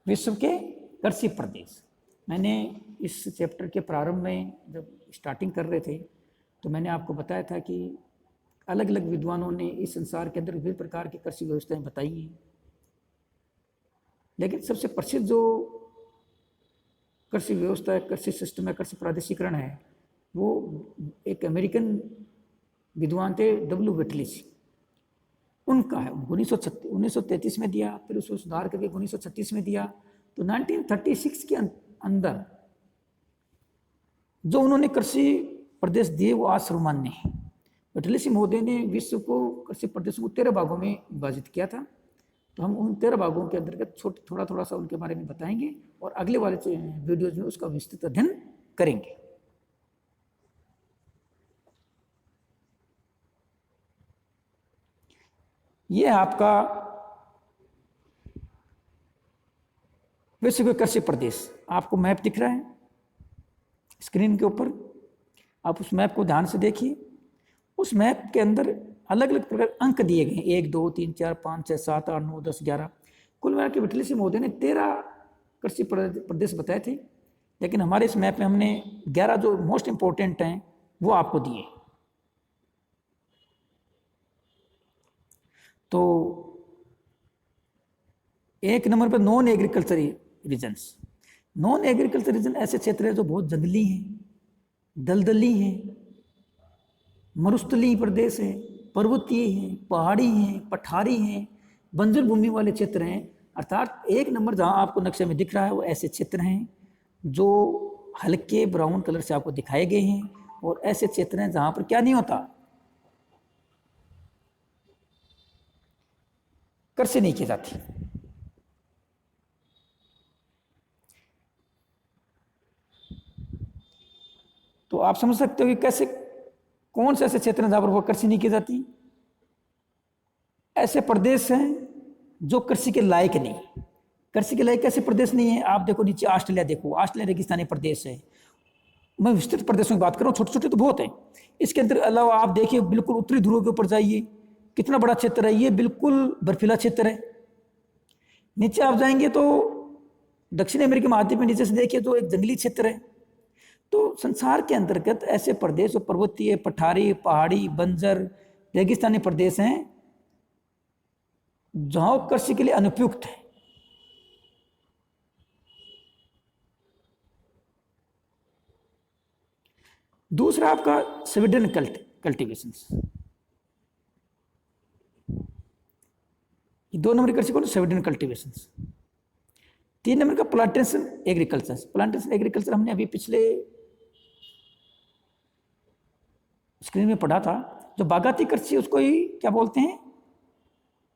विश्व के कृषि प्रदेश। मैंने इस चैप्टर के प्रारंभ में जब स्टार्टिंग कर रहे थे तो मैंने आपको बताया था कि अलग अलग विद्वानों ने इस संसार के अंदर विभिन्न प्रकार की कृषि व्यवस्थाएं बताई हैं, लेकिन सबसे प्रसिद्ध जो कृषि व्यवस्था है, कृषि सिस्टम है, कृषि प्रादेशिकरण है, वो एक अमेरिकन विद्वान थे डब्ल्यू वेटलिस, उनका है। 1933 में दिया, फिर उसको सुधार करके 1936 में दिया। तो 1936 के अंदर जो उन्होंने कृषि प्रदेश दिए वो आज सर्वमान्य है। वेटलिस महोदय ने विश्व को कृषि प्रदेशों को 13 भागों में विभाजित किया था। तो हम उन 13 भागों के अंतर्गत थोड़ा थोड़ा सा उनके बारे में बताएंगे और अगले वाले वीडियोज में उसका विस्तृत अध्ययन करेंगे। ये आपका विश्व के कृषि प्रदेश, आपको मैप दिख रहा है स्क्रीन के ऊपर। आप उस मैप को ध्यान से देखिए। उस मैप के अंदर अलग अलग प्रकार अंक दिए गए हैं, 1 2 3 4 5 6 7 8 9 10 11। कुल मिला के वेटलिस महोदय ने 13 कृषि प्रदेश बताए थे, लेकिन हमारे इस मैप में हमने 11 जो मोस्ट इंपॉर्टेंट हैं वो आपको दिए। तो एक नंबर पर non agriculture regions. Non agriculture region ऐसे क्षेत्र है जो बहुत जंगली हैं, दलदली हैं, मरुस्थलीय प्रदेश है, पर्वतीय हैं, पहाड़ी हैं, पठारी हैं, बंजर भूमि वाले क्षेत्र हैं। अर्थात एक नंबर जहां आपको नक्शे में दिख रहा है वो ऐसे क्षेत्र हैं जो हल्के ब्राउन कलर से आपको दिखाए गए हैं, और ऐसे क्षेत्र हैं जहां पर क्या नहीं होता, कृषि नहीं की जाती। तो आप समझ सकते हो कि कैसे, कौन से ऐसे क्षेत्र हैं जहां पर वो कृषि नहीं की जाती। ऐसे प्रदेश हैं जो कृषि के लायक नहीं। कृषि के लायक ऐसे प्रदेश नहीं है। आप देखो नीचे ऑस्ट्रेलिया, देखो ऑस्ट्रेलिया रेगिस्तानी प्रदेश है। मैं विस्तृत प्रदेशों की बात कर रहा हूँ, छोटे छोटे तो बहुत है। इसके अंदर अलावा आप देखिए बिल्कुल उत्तरी ध्रुव के ऊपर जाइए, कितना बड़ा क्षेत्र है, ये बिल्कुल बर्फीला क्षेत्र है। नीचे आप जाएंगे तो दक्षिण अमेरिकी महाद्वीप में नीचे से देखिए तो एक जंगली क्षेत्र है। तो संसार के अंतर्गत ऐसे प्रदेश जो पर्वतीय, पठारी, पहाड़ी, बंजर, रेगिस्तानी प्रदेश हैं जहां कृषि के लिए अनुपयुक्त है। दूसरा आपका स्वीडन कल्टीवेशंस, 2 नंबर कृषि को स्वीडन कल्टीवेशंस। 3 नंबर का प्लांटेशन एग्रीकल्चर। प्लांटेशन एग्रीकल्चर हमने अभी पिछले स्क्रीन में पढ़ा था। जो बागाती कृषि उसको ही क्या बोलते हैं,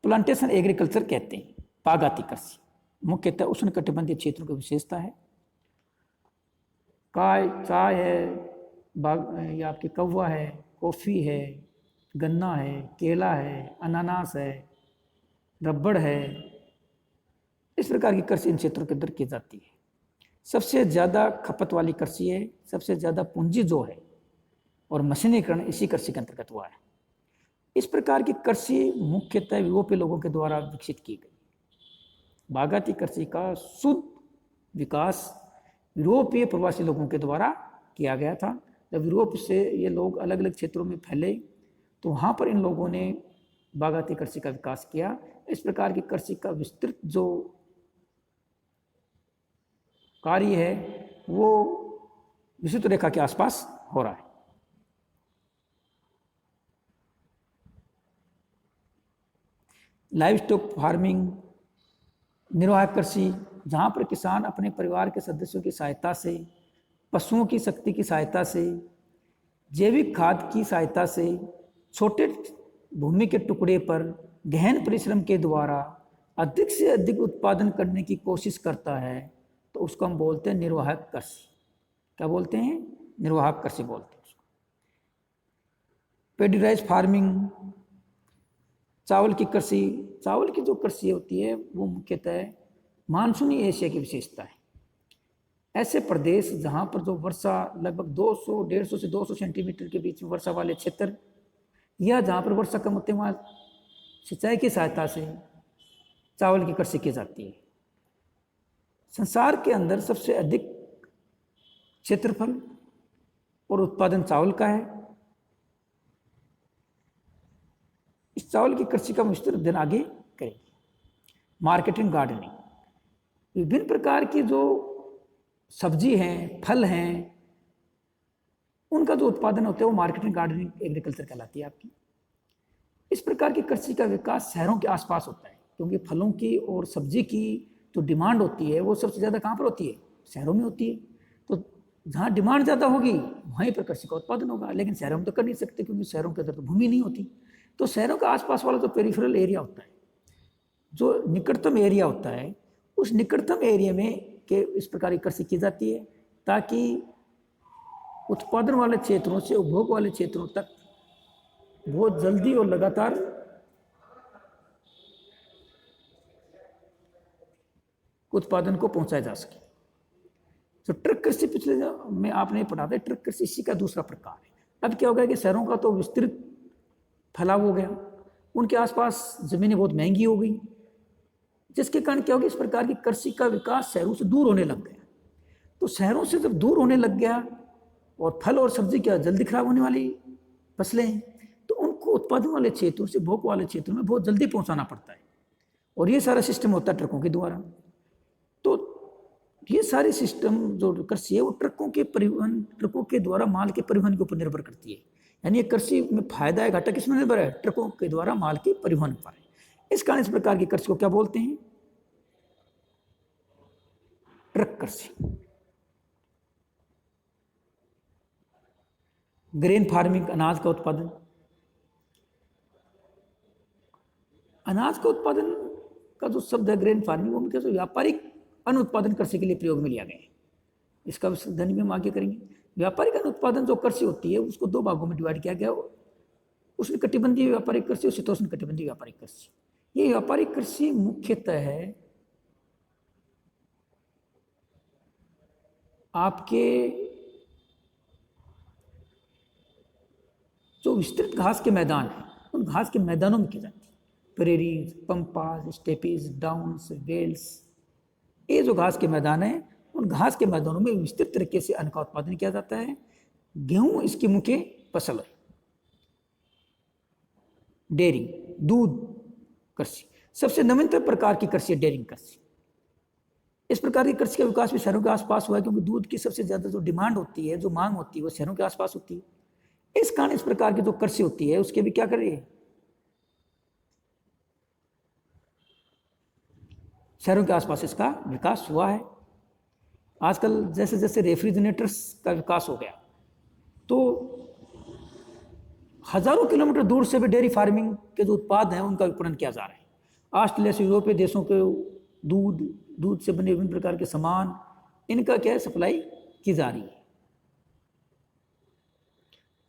प्लांटेशन एग्रीकल्चर कहते हैं। बागाती कृषि मुख्यतः उष्णकटिबंधीय क्षेत्रों की विशेषता है। चाय है, ये आपकी कौवा है, कॉफ़ी है, गन्ना है, केला है, अनानास है, रबड़ है। इस प्रकार की कृषि इन क्षेत्रों के अंदर की जाती है। सबसे ज़्यादा खपत वाली कृषि है, सबसे ज़्यादा पूंजी जो है और मशीनीकरण इसी कृषि के अंतर्गत हुआ है। इस प्रकार की कृषि मुख्यतः यूरोपीय लोगों के द्वारा विकसित की गई। बागाती कृषि का शुद्ध विकास यूरोपीय प्रवासी लोगों के द्वारा किया गया था। जब यूरोप से ये लोग अलग अलग क्षेत्रों में फैले तो वहाँ पर इन लोगों ने बागाती कृषि का विकास किया। इस प्रकार की कृषि का विस्तृत जो कार्य है वो विषुवत रेखा के आसपास हो रहा है। लाइव स्टॉक फार्मिंग, निर्वाह कृषि, जहाँ पर किसान अपने परिवार के सदस्यों की सहायता से, पशुओं की शक्ति की सहायता से, जैविक खाद की सहायता से, छोटे भूमि के टुकड़े पर गहन परिश्रम के द्वारा अधिक से अधिक उत्पादन करने की कोशिश करता है, तो उसको हम बोलते हैं निर्वाहक कृषि। क्या बोलते हैं? निर्वाहक कृषि बोलते हैं उसको। पेस्चराइज्ड फार्मिंग, चावल की कृषि। चावल की जो कृषि होती है वो मुख्यतः मानसूनी एशिया की विशेषता है। ऐसे प्रदेश जहाँ पर जो वर्षा लगभग 150 से 200 सेंटीमीटर के बीच में वर्षा वाले क्षेत्र, या जहाँ पर वर्षा कम होती है वहाँ सिंचाई की सहायता से चावल की कृषि की जाती है। संसार के अंदर सबसे अधिक क्षेत्रफल और उत्पादन चावल का है। इस चावल की कृषि का विस्तृत अध्ययन आगे करेंगे। मार्केटिंग गार्डनिंग, विभिन्न प्रकार की जो सब्जी हैं, फल हैं, उनका जो उत्पादन होता है वो मार्केटिंग गार्डनिंग एग्रीकल्चर कहलाती है आपकी। इस प्रकार की कृषि का विकास शहरों के आसपास होता है, क्योंकि फलों की और सब्जी की जो डिमांड होती है वो सबसे ज़्यादा कहाँ पर होती है? शहरों में होती है। तो जहाँ डिमांड ज़्यादा होगी वहीं पर कृषि का उत्पादन होगा, लेकिन शहरों में तो कर नहीं सकते, क्योंकि शहरों के अंदर तो भूमि नहीं होती। तो शहरों के आसपास वाला जो पेरिफेरल एरिया होता है, जो निकटतम एरिया होता है, उस निकटतम एरिया में के इस प्रकार की कृषि की जाती है, ताकि उत्पादन वाले क्षेत्रों से उपभोग वाले क्षेत्रों तक बहुत जल्दी और लगातार उत्पादन को पहुंचाया जा सके। तो ट्रक कृषि पिछले में आपने पढ़ा था, ट्रक कृषि इसी का दूसरा प्रकार है। अब क्या हो गया कि शहरों का तो विस्तृत फैलाव हो गया, उनके आसपास जमीनें बहुत महंगी हो गई, जिसके कारण क्या हो गया, इस प्रकार की कृषि का विकास शहरों से दूर होने लग गया। तो शहरों से जब दूर होने लग गया और फल और सब्जी क्या जल्दी खराब होने वाली फसलें हैं, तो उनको उत्पादन वाले क्षेत्रों से भोग वाले क्षेत्रों में बहुत जल्दी पहुंचाना पड़ता है, और ये सारा सिस्टम होता है ट्रकों के द्वारा। तो ये सारे सिस्टम जो कृषि है वो ट्रकों के द्वारा माल के परिवहन के ऊपर निर्भर करती है। यानी कृषि में फायदा है, घाटा किसमें निर्भर है? ट्रकों के द्वारा माल के परिवहन पर है। इस कारण इस प्रकार की कृषि को क्या बोलते हैं? ट्रक कृषि। ग्रेन फार्मिंग, अनाज का उत्पादन। अनाज का उत्पादन का जो शब्द है ग्रेन फार्मिंग, वो मुख्य व्यापारिक अन्न उत्पादन कृषि के लिए प्रयोग में लिया गया है। इसका अध्ययन भी हम आगे करेंगे। व्यापारिक अन्न उत्पादन जो कृषि होती है उसको दो भागों में डिवाइड किया गया, उसमें कटिबंधीय व्यापारिक कृषि और शीतोष्ण कटिबंधीय व्यापारिक कृषि। ये व्यापारिक कृषि मुख्यतः है आपके जो विस्तृत घास के मैदान हैं, उन घास के मैदानों में की जाती है। Prairies, pampas, steppes, downs, velds, ये जो घास के मैदान हैं, उन घास के मैदानों में विस्तृत तरीके से अन्न का उत्पादन किया जाता है। गेहूं इसकी मुख्य फसल है। डेयरी, दूध कृषि सबसे नवीनतम प्रकार की कृषि है डेयरिंग कृषि। इस प्रकार की कृषि का विकास भी शहरों के आसपास हुआ है, क्योंकि दूध की सबसे ज्यादा जो डिमांड होती है, जो मांग होती है, वो शहरों के आसपास होती है। इस कारण इस प्रकार की जो कृषि होती है उसके भी क्या कर रही है, शहरों के आसपास इसका विकास हुआ है। आजकल जैसे जैसे रेफ्रिजरेटर्स का विकास हो गया, तो हजारों किलोमीटर दूर से भी डेयरी फार्मिंग के जो उत्पाद हैं उनका विपणन किया जा रहा है। ऑस्ट्रेलिया से यूरोपीय देशों के दूध से बने विभिन्न प्रकार के सामान, इनका क्या है, सप्लाई की जा रही है।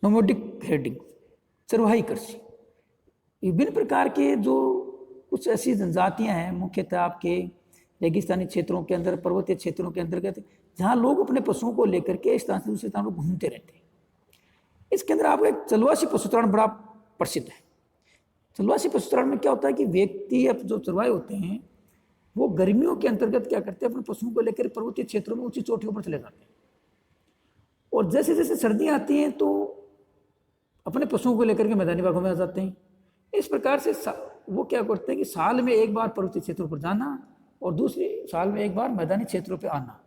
नोमैडिक हेडिंग, चरवाही कृषि, विभिन्न प्रकार के जो कुछ ऐसी जनजातियां हैं, मुख्यतः आपके रेगिस्तानी क्षेत्रों के अंदर, पर्वतीय क्षेत्रों के अंतर्गत, जहां लोग अपने पशुओं को लेकर के इस स्थान से दूसरे स्थान पर घूमते रहते हैं। इसके अंदर आपको एक चलवासी पशुचारण बड़ा प्रसिद्ध है। चलवासी पशुचारण में क्या होता है कि व्यक्ति अब जो चरवाहे होते हैं वो गर्मियों के अंतर्गत क्या करते हैं, अपने पशुओं को लेकर पर्वतीय क्षेत्रों में ऊंची चोटियों पर चले जाते हैं, और जैसे जैसे सर्दियां आती हैं तो अपने पशुओं को लेकर के मैदानी भागों में आ जाते हैं। इस प्रकार से वो क्या करते हैं कि साल में एक बार पर्वतीय क्षेत्रों पर जाना और दूसरे साल में एक बार मैदानी क्षेत्रों पर आना,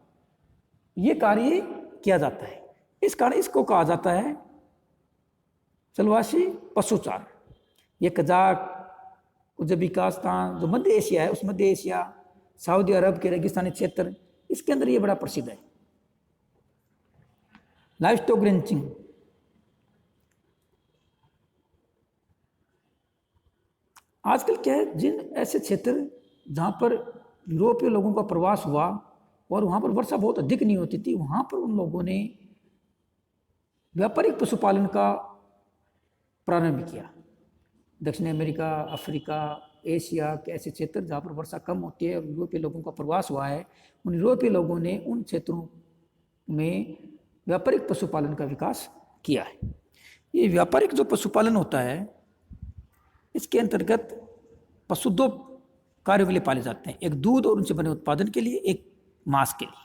ये कार्य किया जाता है। इस कारण इसको कहा जाता है चलवासी पशुचारण। ये कजाक, उज्बेकिस्तान जो मध्य एशिया है, उस मध्य एशिया, सऊदी अरब के रेगिस्तानी क्षेत्र, इसके अंदर ये बड़ा प्रसिद्ध है। लाइव स्टॉक रेंचिंग, आजकल क्या है, जिन ऐसे क्षेत्र जहाँ पर यूरोपीय लोगों का प्रवास हुआ और वहाँ पर वर्षा बहुत अधिक नहीं होती थी, वहाँ पर उन लोगों ने व्यापारिक पशुपालन का प्रारंभ किया। दक्षिण अमेरिका, अफ्रीका, एशिया के ऐसे क्षेत्र जहाँ पर वर्षा कम होती है और यूरोपीय लोगों का प्रवास हुआ है, उन यूरोपीय लोगों ने उन क्षेत्रों में व्यापारिक पशुपालन का विकास किया है। ये व्यापारिक जो पशुपालन होता है, इसके अंतर्गत पशु दो कार्यों के लिए पाले जाते हैं, एक दूध और उनसे बने उत्पादन के लिए, एक मांस के लिए।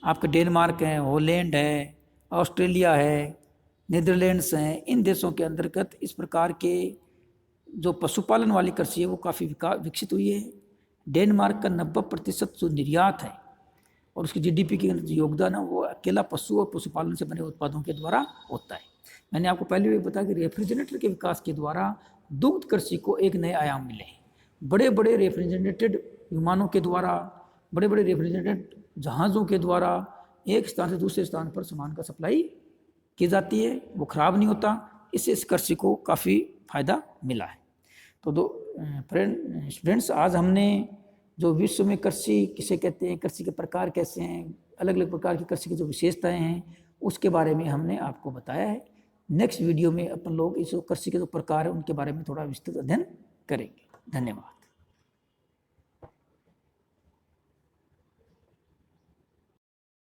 आपका डेनमार्क है, हॉलैंड है, ऑस्ट्रेलिया है, नीदरलैंड्स हैं, इन देशों के अंतर्गत इस प्रकार के जो पशुपालन वाली कृषि है वो काफ़ी विकसित हुई है। डेनमार्क का 90% जो निर्यात है और उसकी जीडीपी के जो योगदान है वो अकेला पशु और पशुपालन से बने उत्पादों के द्वारा होता है। मैंने आपको पहले भी बताया कि रेफ्रिजरेटर के विकास के द्वारा दुग्ध कृषि को एक नए आयाम मिले हैं। बड़े बड़े रेफ्रिजरेटेड विमानों के द्वारा, बड़े बड़े रेफ्रिजरेटेड जहाज़ों के द्वारा एक स्थान से दूसरे स्थान पर सामान का सप्लाई की जाती है, वो ख़राब नहीं होता। इससे इस कृषि को काफ़ी फ़ायदा मिला है। तो स्टूडेंट्स, आज हमने जो विश्व में कृषि किसे कहते हैं, कृषि के प्रकार कैसे हैं, अलग अलग प्रकार की कृषि की जो विशेषताएं हैं, उसके बारे में हमने आपको बताया है। नेक्स्ट वीडियो में अपन लोग इस कृषि के जो प्रकार है उनके बारे में थोड़ा विस्तृत अध्ययन करेंगे। धन्यवाद।